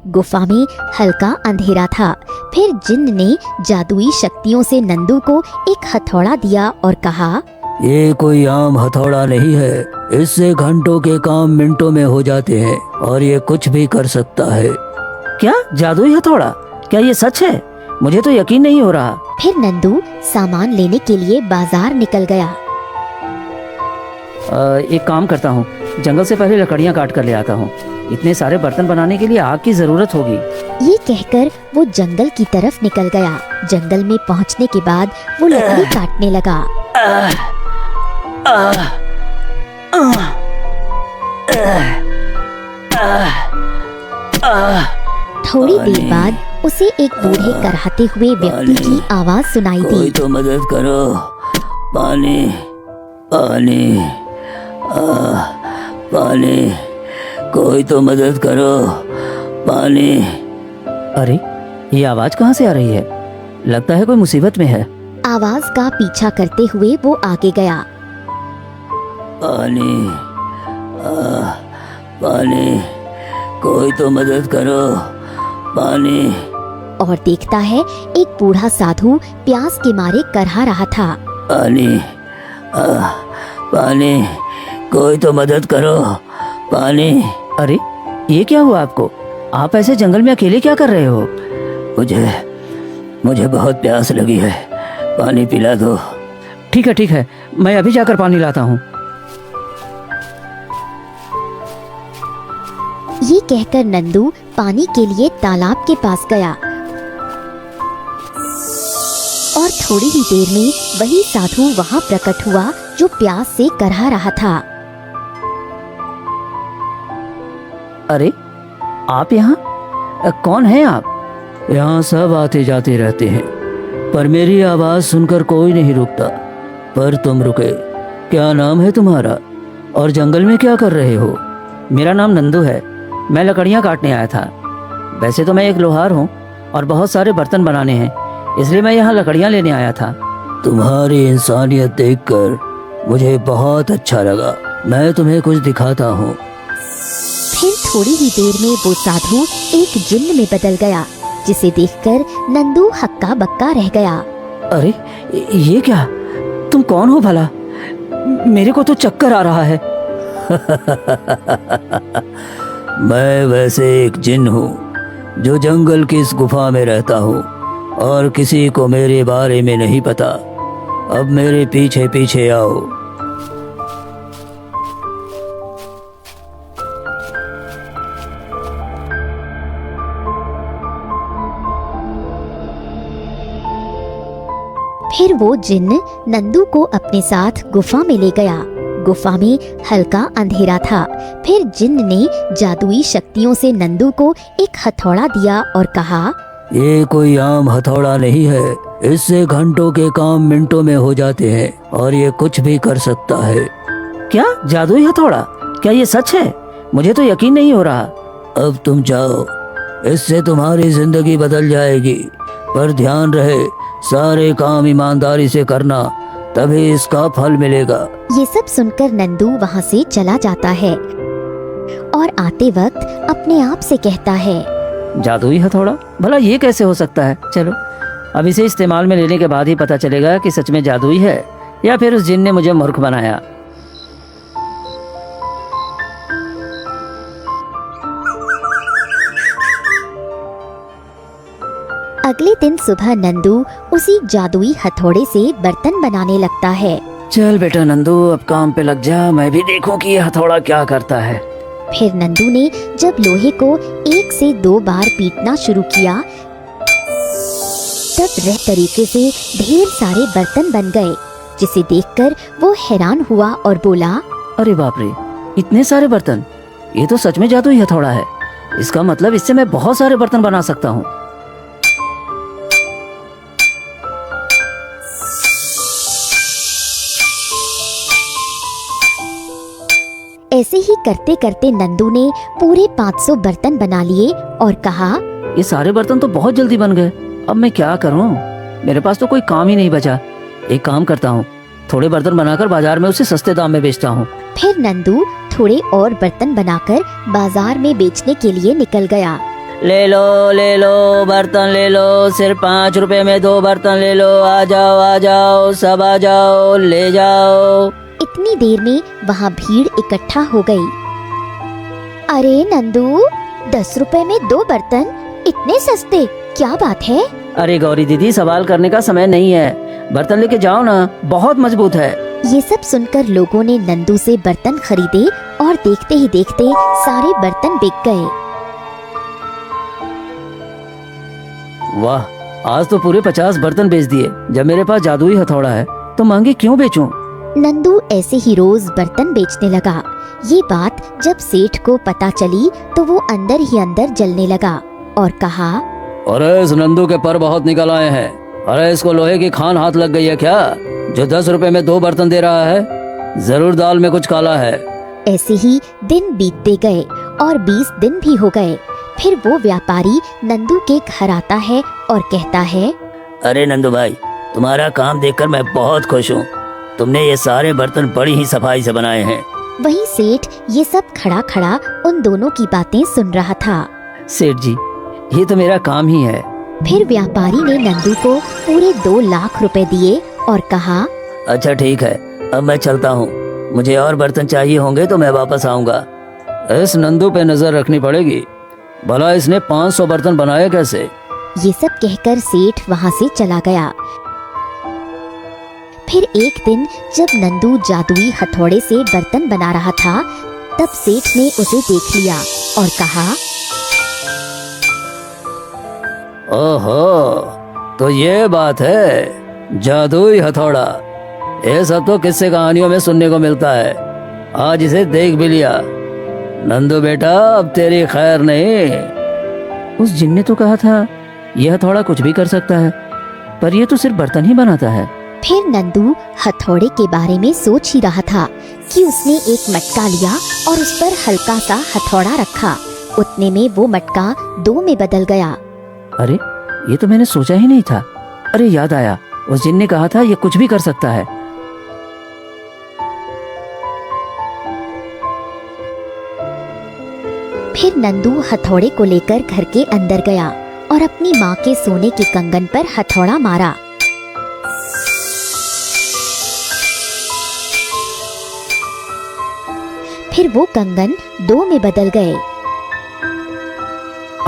गुफा में हल्का अंधेरा था। फिर जिन्न ने जादुई शक्तियों से नंदू को एक हथौड़ा दिया और कहा, ये कोई आम हथौड़ा नहीं है, इससे घंटों के काम मिनटों में हो जाते हैं और ये कुछ भी कर सकता है। क्या जादुई हथौड़ा? क्या ये सच है? मुझे तो यकीन नहीं हो रहा। फिर नंदू सामान लेने के लिए बाजार निकल गया। एक काम करता हूँ, जंगल से पहले लकड़ियाँ काट कर ले आता हूँ। इतने सारे बर्तन बनाने के लिए आग की जरूरत होगी। ये कहकर वो जंगल की तरफ निकल गया। जंगल में पहुंचने के बाद वो लकड़ी काटने लगा। थोड़ी देर बाद उसे एक बूढ़े कराहते हुए व्यक्ति की आवाज सुनाई कोई दी। तो मदद करो, पानी पानी पानी, कोई तो मदद करो, पानी। अरे ये आवाज कहाँ से आ रही है? लगता है कोई मुसीबत में है। आवाज का पीछा करते हुए वो आगे गया। पानी पानी, कोई तो मदद करो, पानी। और देखता है एक बूढ़ा साधु प्यास के मारे करहा रहा था। पानी पानी, कोई तो मदद करो, पानी। अरे ये क्या हुआ आपको? आप ऐसे जंगल में अकेले क्या कर रहे हो? मुझे बहुत प्यास लगी है, पानी पिला दो। ठीक है, मैं अभी जाकर पानी लाता हूँ। ये कहकर नंदू पानी के लिए तालाब के पास गया और थोड़ी ही देर में वही साधु वहाँ प्रकट हुआ जो प्यास से करहा रहा था। अरे आप यहाँ? कौन है आप? यहाँ सब आते जाते रहते हैं, पर मेरी आवाज सुनकर कोई नहीं रुकता। पर तुम रुके। क्या नाम है तुम्हारा और जंगल में क्या कर रहे हो? मेरा नाम नंदू है। मैं लकड़ियाँ काटने आया था। वैसे तो मैं एक लोहार हूँ और बहुत सारे बर्तन बनाने हैं, इसलिए मैं यहाँ लकड़ियाँ लेने आया था। तुम्हारी इंसानियत देखकर मुझे बहुत अच्छा लगा। मैं तुम्हें कुछ दिखाता हूँ। फिर थोड़ी ही देर में वो साधु एक जिन्न में बदल गया, जिसे देखकर नंदू हक्का बक्का रह गया। अरे ये क्या? तुम कौन हो भला? मेरे को तो चक्कर आ रहा है। मैं वैसे एक जिन्न हूँ जो जंगल की इस गुफा में रहता हूँ और किसी को मेरे बारे में नहीं पता। अब मेरे पीछे पीछे आओ। फिर वो जिन्न नंदू को अपने साथ गुफा में ले गया। गुफा में हल्का अंधेरा था। फिर जिन्न ने जादुई शक्तियों से नंदू को एक हथौड़ा दिया और कहा, ये कोई आम हथौड़ा नहीं है, इससे घंटों के काम मिनटों में हो जाते हैं और ये कुछ भी कर सकता है। क्या जादुई हथौड़ा? क्या ये सच है? मुझे तो यकीन नहीं हो रहा। अब तुम जाओ, इससे तुम्हारी जिंदगी बदल जाएगी। पर ध्यान रहे, सारे काम ईमानदारी से करना, तभी इसका फल मिलेगा। ये सब सुनकर नंदू वहाँ से चला जाता है और आते वक्त अपने आप से कहता है, जादुई हथौड़ा? भला ये कैसे हो सकता है? चलो अब इसे इस्तेमाल में लेने के बाद ही पता चलेगा कि सच में जादुई है या फिर उस जिन ने मुझे मूर्ख बनाया। अगले दिन सुबह नंदू उसी जादुई हथौड़े से बर्तन बनाने लगता है। चल बेटा नंदू, अब काम पे लग जा। मैं भी देखूं कि ये हथौड़ा क्या करता है। फिर नंदू ने जब लोहे को 1 से 2 बार पीटना शुरू किया, तब वह तरीके से ढेर सारे बर्तन बन गए, जिसे देखकर वो हैरान हुआ और बोला, अरे बाप रे, इतने सारे बर्तन! ये तो सच में जादुई हथौड़ा है। इसका मतलब इससे मैं बहुत सारे बर्तन बना सकता हूँ। ऐसे ही करते करते नंदू ने पूरे 500 बर्तन बना लिए और कहा, ये सारे बर्तन तो बहुत जल्दी बन गए। अब मैं क्या करूं? मेरे पास तो कोई काम ही नहीं बचा। एक काम करता हूँ, थोड़े बर्तन बनाकर बाजार में उसे सस्ते दाम में बेचता हूँ। फिर नंदू थोड़े और बर्तन बनाकर बाजार में बेचने के लिए निकल गया। ले लो बर्तन ले लो, सिर्फ 5 रुपए में 2 बर्तन ले लो, आ जाओ सब आ जाओ, ले जाओ। इतनी देर में वहाँ भीड़ इकट्ठा हो गई। अरे नंदू, 10 रुपए में 2 बर्तन, इतने सस्ते, क्या बात है? अरे गौरी दीदी, सवाल करने का समय नहीं है, बर्तन लेके जाओ ना, बहुत मजबूत है। ये सब सुनकर लोगों ने नंदू से बर्तन खरीदे और देखते ही देखते सारे बर्तन बिक गए। वाह, आज तो पूरे 50 बर्तन बेच दिए। जब मेरे पास जादुई हथौड़ा है तो महंगे क्यों बेचूं? नंदू ऐसे ही रोज बर्तन बेचने लगा। ये बात जब सेठ को पता चली तो वो अंदर ही अंदर जलने लगा और कहा, अरे इस नंदू के पर बहुत निकल आए हैं। अरे इसको लोहे की खान हाथ लग गई है क्या, जो 10 रुपए में 2 बर्तन दे रहा है? जरूर दाल में कुछ काला है। ऐसे ही दिन बीतते गए और 20 दिन भी हो गए। फिर वो व्यापारी नंदू के घर आता है और कहता है, अरे नंदू भाई, तुम्हारा काम देखकर मैं बहुत खुश हूँ। तुमने ये सारे बर्तन बड़ी ही सफाई से बनाए हैं। वहीं सेठ ये सब खड़ा खड़ा उन दोनों की बातें सुन रहा था। सेठ जी, ये तो मेरा काम ही है। फिर व्यापारी ने नंदू को पूरे 2 लाख रुपए दिए और कहा, अच्छा ठीक है, अब मैं चलता हूँ। मुझे और बर्तन चाहिए होंगे तो मैं वापस आऊँगा। इस नंदू पे नजर रखनी पड़ेगी, भला इसने 500 बर्तन बनाए कैसे? ये सब कहकर सेठ वहाँ से चला गया। फिर एक दिन जब नंदू जादुई हथौड़े से बर्तन बना रहा था, तब सेठ ने उसे देख लिया और कहा, ओहो, तो ये बात है, जादुई हथौड़ा। ये सब तो किस्से कहानियों में सुनने को मिलता है, आज इसे देख भी लिया। नंदू बेटा, अब तेरी खैर नहीं। उस जिन ने तो कहा था यह हथौड़ा कुछ भी कर सकता है, पर यह तो सिर्फ बर्तन ही बनाता है। फिर नंदू हथौड़े के बारे में सोच ही रहा था कि उसने एक मटका लिया और उस पर हल्का सा हथौड़ा रखा। उतने में वो मटका 2 में बदल गया। अरे, ये तो मैंने सोचा ही नहीं था। अरे याद आया, उस जिन ने कहा था ये कुछ भी कर सकता है। फिर नंदू हथौड़े को लेकर घर के अंदर गया और अपनी माँ के सोने के कंगन पर हथौड़ा मारा। फिर वो कंगन 2 में बदल गए।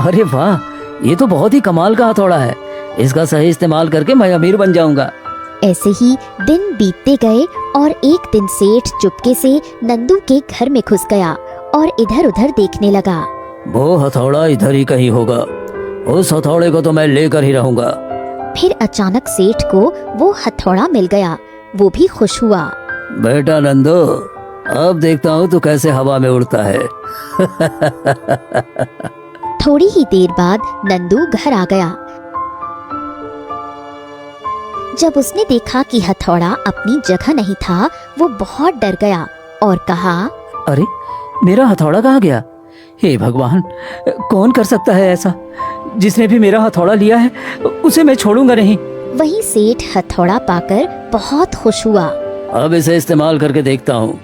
अरे वाह, ये तो बहुत ही कमाल का हथौड़ा है। इसका सही इस्तेमाल करके मैं अमीर बन जाऊंगा। ऐसे ही दिन बीतते गए और एक दिन सेठ चुपके से नंदू के घर में घुस गया और इधर उधर देखने लगा। वो हथौड़ा इधर ही कहीं होगा, उस हथौड़े को तो मैं लेकर ही रहूंगा। फिर अचानक सेठ को वो हथौड़ा मिल गया। वो भी खुश हुआ। बेटा नंदू, अब देखता हूँ तू कैसे हवा में उड़ता है। थोड़ी ही देर बाद नंदू घर आ गया। जब उसने देखा कि हथौड़ा अपनी जगह नहीं था, वो बहुत डर गया और कहा, अरे, मेरा हथौड़ा कहाँ गया? हे भगवान, कौन कर सकता है ऐसा? जिसने भी मेरा हथौड़ा लिया है उसे मैं छोड़ूंगा नहीं। वहीं सेठ हथौड़ा पाकर बहुत खुश हुआ। अब इसे इस्तेमाल करके देखता हूँ,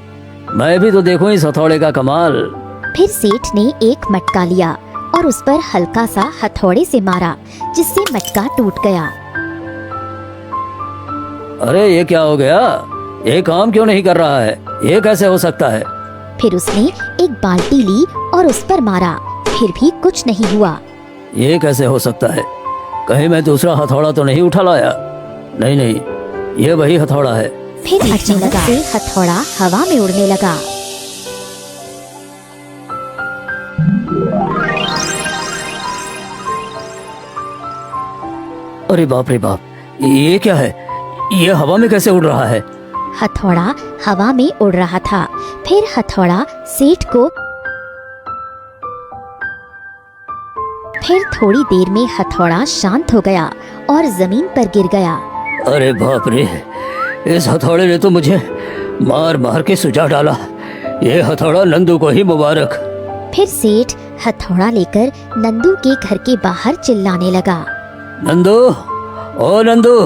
मैं भी तो देखूं इस हथौड़े का कमाल। फिर सेठ ने एक मटका लिया और उस पर हल्का सा हथौड़े से मारा, जिससे मटका टूट गया। अरे ये क्या हो गया? ये काम क्यों नहीं कर रहा है? ये कैसे हो सकता है? फिर उसने एक बाल्टी ली और उस पर मारा, फिर भी कुछ नहीं हुआ। ये कैसे हो सकता है? कहीं मैं दूसरा हथौड़ा तो नहीं उठा लाया? नहीं नहीं, ये वही हथौड़ा है। फिर अचानक से हथौड़ा हवा में उड़ने लगा। अरे बाप रे बाप, ये क्या है? ये हवा में कैसे उड़ रहा है? हथौड़ा हवा में उड़ रहा था। फिर हथौड़ा सेठ को फिर थोड़ी देर में हथौड़ा शांत हो गया और जमीन पर गिर गया। अरे बाप रे, इस हथौड़े ने तो मुझे मार मार के सुझा डाला। ये हथौड़ा नंदू को ही मुबारक। फिर सेठ हथौड़ा लेकर नंदू के घर के बाहर चिल्लाने लगा। नंदू, ओ नंदू,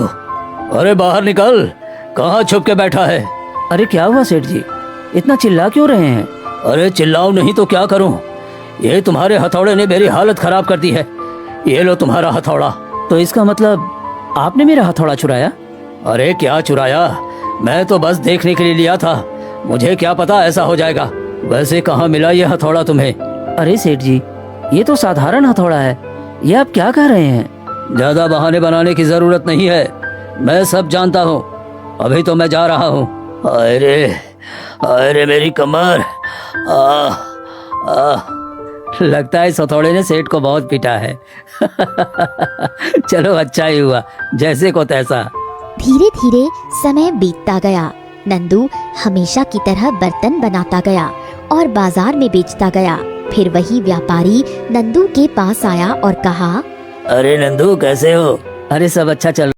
अरे बाहर निकल, कहाँ छुप के बैठा है? अरे क्या हुआ सेठ जी, इतना चिल्ला क्यों रहे हैं? अरे चिल्लाऊं नहीं तो क्या करूं? ये तुम्हारे हथौड़े ने मेरी हालत खराब कर दी है। ये लो तुम्हारा हथौड़ा। तो इसका मतलब आपने मेरा हथौड़ा चुराया? अरे क्या चुराया, मैं तो बस देखने के लिए लिया था, मुझे क्या पता ऐसा हो जाएगा। वैसे कहाँ मिला ये हथौड़ा तुम्हें? अरे सेठ जी, ये तो साधारण हथौड़ा है, ये आप क्या कह रहे हैं? ज्यादा बहाने बनाने की जरूरत नहीं है, मैं सब जानता हूँ। अभी तो मैं जा रहा हूँ। अरे मेरी कमर। लगता है इस हथौड़े ने सेठ को बहुत पीटा है। चलो अच्छा ही हुआ, जैसे को तैसा। धीरे धीरे समय बीतता गया। नंदू हमेशा की तरह बर्तन बनाता गया और बाजार में बेचता गया। फिर वही व्यापारी नंदू के पास आया और कहा, अरे नंदू कैसे हो? अरे सब अच्छा चल